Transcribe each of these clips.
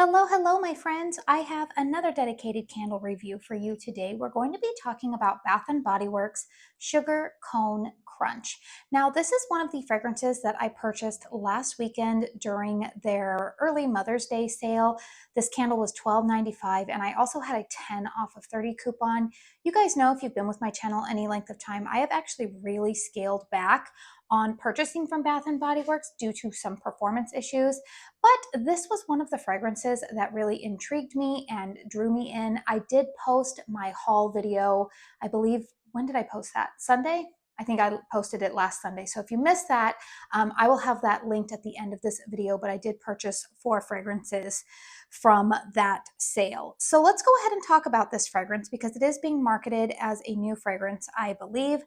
Hello, hello, my friends. I have another dedicated candle review for you today. We're going to be talking about Bath& Body Works Sugar Cone Crunch. Now, this is one of the fragrances that I purchased last weekend during their early Mother's Day sale. This candle was $12.95, and I also had a 10 off of 30 coupon. You guys know, if you've been with my channel any length of time, I have actually really scaled back on purchasing from Bath& Body Works due to some performance issues. But this was one of the fragrances that really intrigued me and drew me in. I did post my haul video, I believe, when did I post that? Sunday? I think I posted it last Sunday. So if you missed that, I will have that linked at the end of this video, but I did purchase 4 fragrances from that sale. So let's go ahead and talk about this fragrance because it is being marketed as a new fragrance, I believe.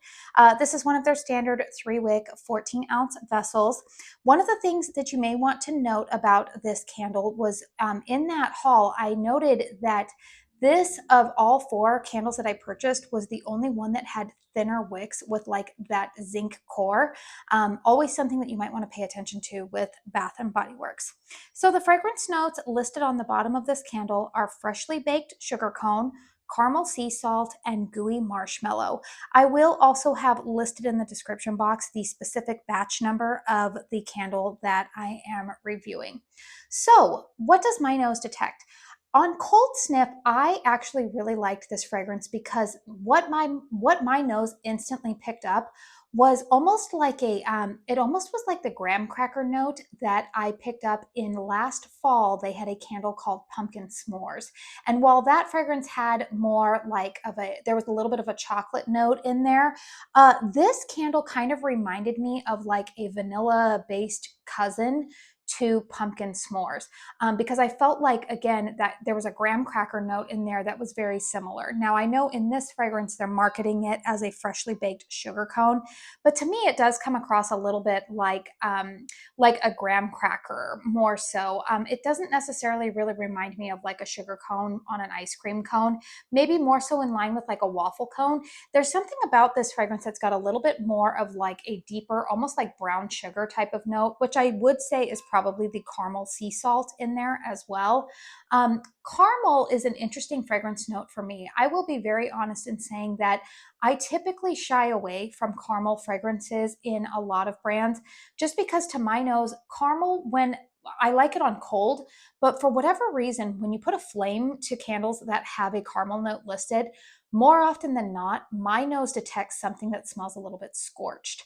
This is one of their standard 3-wick, 14-ounce vessels. One of the things that you may want to note about this candle was in that haul, I noted that this, of all 4 candles that I purchased, was the only one that had thinner wicks with like that zinc core. Always something that you might want to pay attention to with Bath & Body Works. So the fragrance notes listed on the bottom of this candle are freshly baked sugar cone, caramel sea salt, and gooey marshmallow. I will also have listed in the description box the specific batch number of the candle that I am reviewing. So what does my nose detect? On cold sniff, I actually really liked this fragrance because what my nose instantly picked up was almost like it almost was like the graham cracker note that I picked up in last fall. They had a candle called Pumpkin S'mores. And while that fragrance had more like there was a little bit of a chocolate note in there, this candle kind of reminded me of like a vanilla based cousin to Pumpkin S'mores, because I felt like, again, that there was a graham cracker note in there that was very similar. Now, I know in this fragrance, they're marketing it as a freshly baked sugar cone, but to me, it does come across a little bit like a graham cracker more so. It doesn't necessarily really remind me of like a sugar cone on an ice cream cone, maybe more so in line with like a waffle cone. There's something about this fragrance that's got a little bit more of like a deeper, almost like brown sugar type of note, which I would say is probably the caramel sea salt in there as well. Caramel is an interesting fragrance note for me. I will be very honest in saying that I typically shy away from caramel fragrances in a lot of brands just because, to my nose, caramel, when I like it on cold, but for whatever reason, when you put a flame to candles that have a caramel note listed, more often than not, my nose detects something that smells a little bit scorched.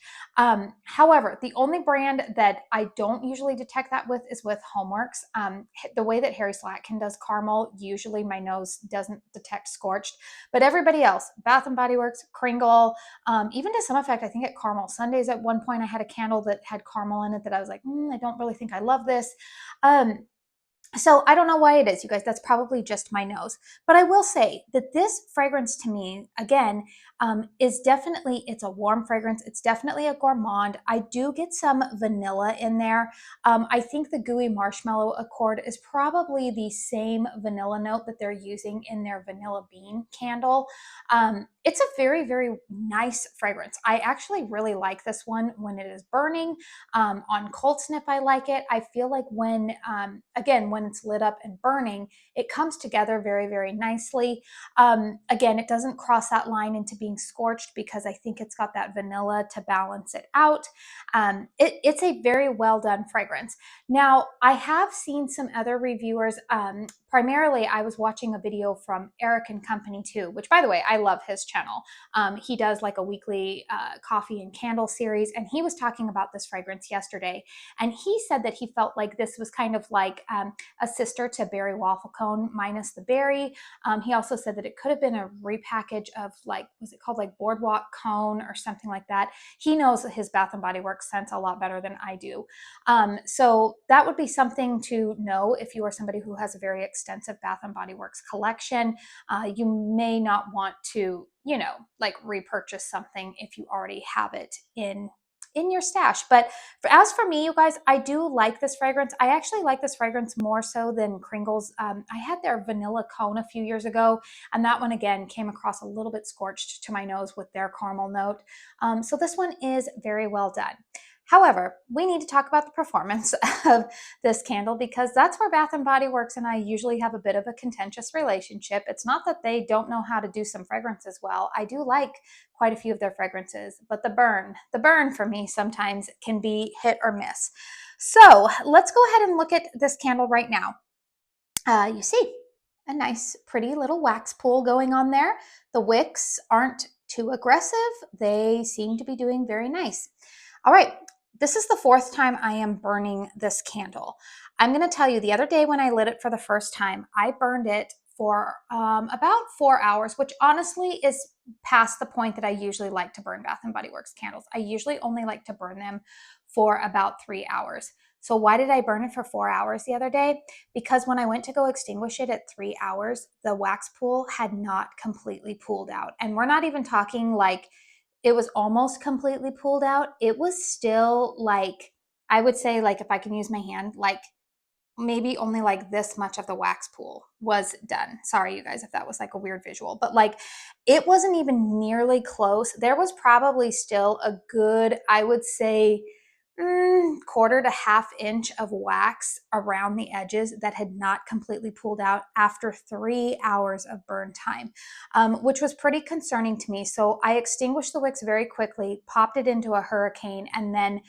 However, the only brand that I don't usually detect that with is with Homeworks. The way that Harry Slatkin does caramel, usually my nose doesn't detect scorched, but everybody else, Bath & Body Works, Kringle, even to some effect, I think at Caramel Sundays at one point I had a candle that had caramel in it that I was like, I don't really think I love this. So I don't know why it is, you guys. That's probably just my nose. But I will say that this fragrance to me, again, is definitely, it's a warm fragrance. It's definitely a gourmand. I do get some vanilla in there. I think the Gooey Marshmallow Accord is probably the same vanilla note that they're using in their Vanilla Bean candle. It's a very, very nice fragrance. I actually really like this one when it is burning. On cold sniff, I like it. I feel like when, again, when it's lit up and burning, it comes together very, very nicely. Again, it doesn't cross that line into being scorched because I think it's got that vanilla to balance it out. It's a very well done fragrance. Now, I have seen some other reviewers. Primarily, I was watching a video from Eric and Company too, which, by the way, I love his channel. He does like a weekly coffee and candle series, and he was talking about this fragrance yesterday. And he said that he felt like this was kind of like a sister to Berry Waffle Cone minus the berry. He also said that it could have been a repackage of, like, was it called like Boardwalk Cone or something like that? He knows his Bath & Body Works scents a lot better than I do. So that would be something to know if you are somebody who has a very extensive Bath & Body Works collection. You may not want to, like repurchase something if you already have it in your stash. But as for me, you guys, I do like this fragrance. I actually like this fragrance more so than Kringle's. I had their vanilla cone a few years ago, and that one again came across a little bit scorched to my nose with their caramel note. So this one is very well done. However, we need to talk about the performance of this candle because that's where Bath and Body Works and I usually have a bit of a contentious relationship. It's not that they don't know how to do some fragrances well. I do like quite a few of their fragrances, but the burn for me sometimes can be hit or miss. So let's go ahead and look at this candle right now. You see a nice, pretty little wax pool going on there. The wicks aren't too aggressive. They seem to be doing very nice. All right, this is the fourth time I am burning this candle. I'm going to tell you, the other day when I lit it for the first time, I burned it for about 4 hours, which honestly is past the point that I usually like to burn Bath and Body Works candles. I usually only like to burn them for about 3 hours. So why did I burn it for 4 hours the other day? Because when I went to go extinguish it at 3 hours, the wax pool had not completely pooled out. And we're not even talking like it was almost completely pooled out. It was still like, I would say, like, if I can use my hand, like maybe only like this much of the wax pool was done. Sorry, you guys, if that was like a weird visual, but like it wasn't even nearly close. There was probably still a good, I would say, quarter to half inch of wax around the edges that had not completely pulled out after 3 hours of burn time, which was pretty concerning to me. So I extinguished the wicks very quickly, popped it into a hurricane, and then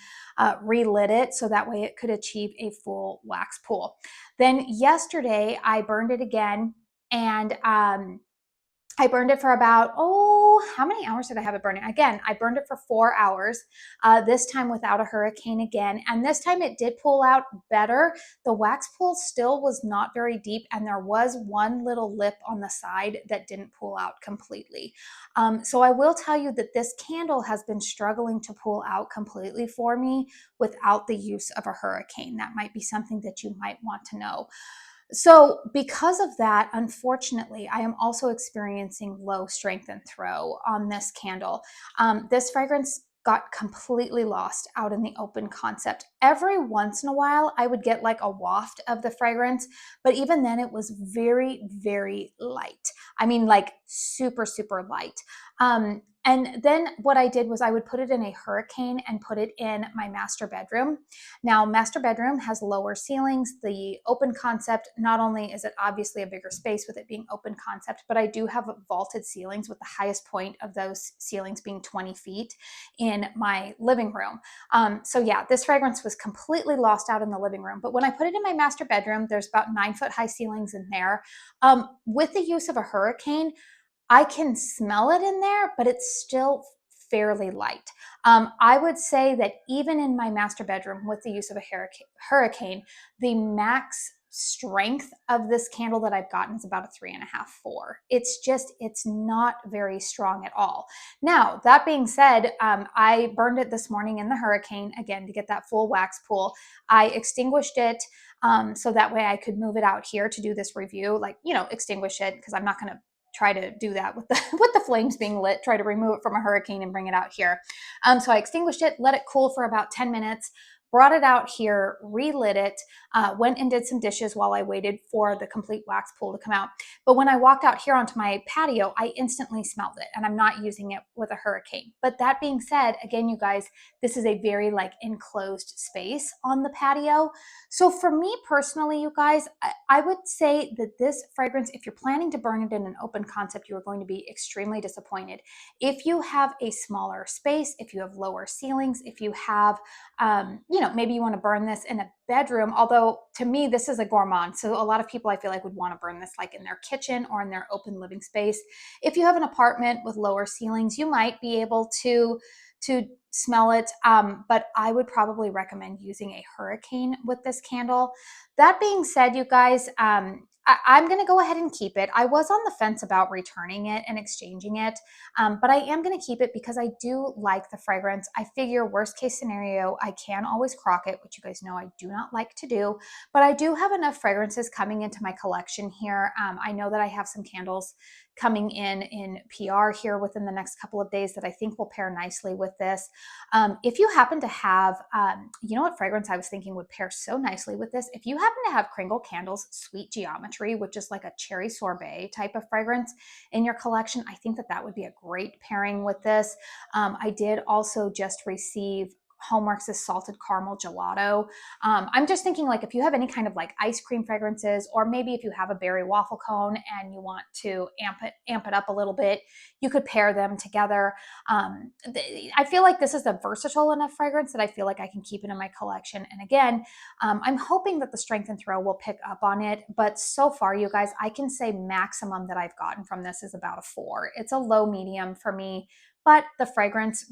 relit it so that way it could achieve a full wax pool. Then yesterday I burned it again, and I burned it for about, how many hours did I have it burning? Again, I burned it for 4 hours, this time without a hurricane again. And this time it did pull out better. The wax pool still was not very deep, and there was one little lip on the side that didn't pull out completely. So I will tell you that this candle has been struggling to pull out completely for me without the use of a hurricane. That might be something that you might want to know. So, because of that, unfortunately, I am also experiencing low strength and throw on this candle. This fragrance got completely lost out in the open concept. Every once in a while, I would get like a waft of the fragrance, but even then, it was very, very light. I mean, like super, super light. And then what I did was I would put it in a hurricane and put it in my master bedroom. Now, master bedroom has lower ceilings. The open concept, not only is it obviously a bigger space with it being open concept, but I do have vaulted ceilings with the highest point of those ceilings being 20 feet in my living room. So yeah, this fragrance was completely lost out in the living room. But when I put it in my master bedroom, there's about 9 foot high ceilings in there. With the use of a hurricane, I can smell it in there, but it's still fairly light. I would say that even in my master bedroom with the use of a hurricane, the max strength of this candle that I've gotten is about a 3.5, 4. It's not very strong at all. Now, that being said, I burned it this morning in the hurricane, again, to get that full wax pool. I extinguished it so that way I could move it out here to do this review, like, extinguish it because I'm not going to try to do that with the with the flames being lit, try to remove it from a hurricane and bring it out here. So I extinguished it, let it cool for about 10 minutes, brought it out here, relit it, went and did some dishes while I waited for the complete wax pool to come out. But when I walked out here onto my patio, I instantly smelled it, and I'm not using it with a hurricane. But that being said, again, you guys, this is a very like enclosed space on the patio. So for me personally, you guys, I would say that this fragrance, if you're planning to burn it in an open concept, you are going to be extremely disappointed. If you have a smaller space, if you have lower ceilings, if you have, maybe you want to burn this in a bedroom, although to me, this is a gourmand. So a lot of people I feel like would want to burn this like in their kitchen or in their open living space. If you have an apartment with lower ceilings, you might be able to smell it, but I would probably recommend using a hurricane with this candle. That being said, you guys, I'm going to go ahead and keep it. I was on the fence about returning it and exchanging it, but I am going to keep it because I do like the fragrance. I figure worst case scenario, I can always crock it, which you guys know I do not like to do, but I do have enough fragrances coming into my collection here. I know that I have some candles coming in PR here within the next couple of days that I think will pair nicely with this. If you happen to have, you know what fragrance I was thinking would pair so nicely with this? If you happen to have Kringle Candles Sweet Geometry, which is like a cherry sorbet type of fragrance in your collection, I think that that would be a great pairing with this. I did also just receive Homeworks' salted caramel gelato. I'm just thinking, like, if you have any kind of like ice cream fragrances, or maybe if you have a berry waffle cone and you want to amp it up a little bit, you could pair them together. I feel like this is a versatile enough fragrance that I feel like I can keep it in my collection. And again, I'm hoping that the Strength and Throw will pick up on it. But so far, you guys, I can say maximum that I've gotten from this is about a 4. It's a low medium for me, but the fragrance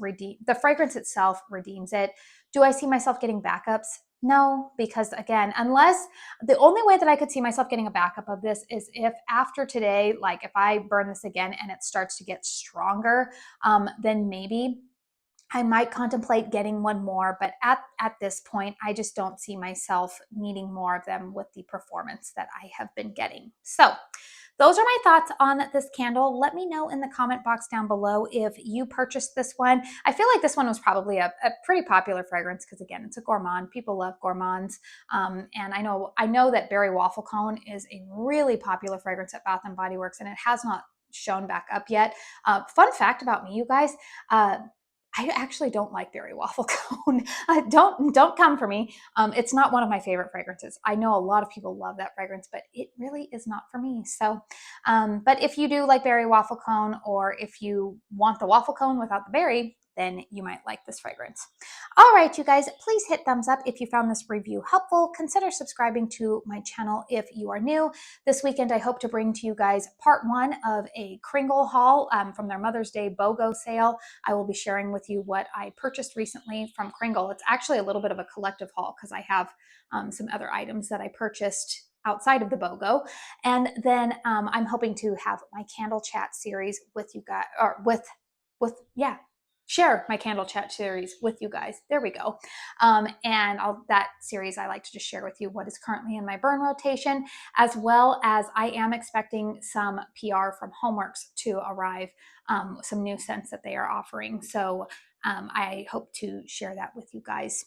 itself redeems it. Do I see myself getting backups? No, because again, unless the only way that I could see myself getting a backup of this is if after today, like if I burn this again and it starts to get stronger, then maybe I might contemplate getting one more, but at this point, I just don't see myself needing more of them with the performance that I have been getting. So those are my thoughts on this candle. Let me know in the comment box down below if you purchased this one. I feel like this one was probably a pretty popular fragrance because again, it's a gourmand. People love gourmands. And I know that Berry Waffle Cone is a really popular fragrance at Bath and Body Works, and it has not shown back up yet. Fun fact about me, you guys, I actually don't like Berry Waffle Cone. Don't come for me. It's not one of my favorite fragrances. I know a lot of people love that fragrance, but it really is not for me. So, but if you do like Berry Waffle Cone, or if you want the waffle cone without the berry, then you might like this fragrance. All right, you guys, please hit thumbs up if you found this review helpful. Consider subscribing to my channel if you are new. This weekend, I hope to bring to you guys part 1 of a Kringle haul from their Mother's Day BOGO sale. I will be sharing with you what I purchased recently from Kringle. It's actually a little bit of a collective haul because I have some other items that I purchased outside of the BOGO. And then I'm hoping to have my candle chat series with you guys, or yeah, share my candle chat series with you guys. There we go. And that series, I like to just share with you what is currently in my burn rotation, as well as I am expecting some PR from Homeworks to arrive, some new scents that they are offering. So I hope to share that with you guys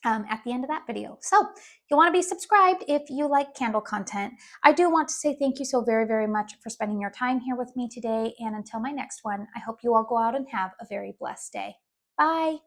at the end of that video. So you'll want to be subscribed if you like candle content. I do want to say thank you so very, very much for spending your time here with me today. And until my next one, I hope you all go out and have a very blessed day. Bye.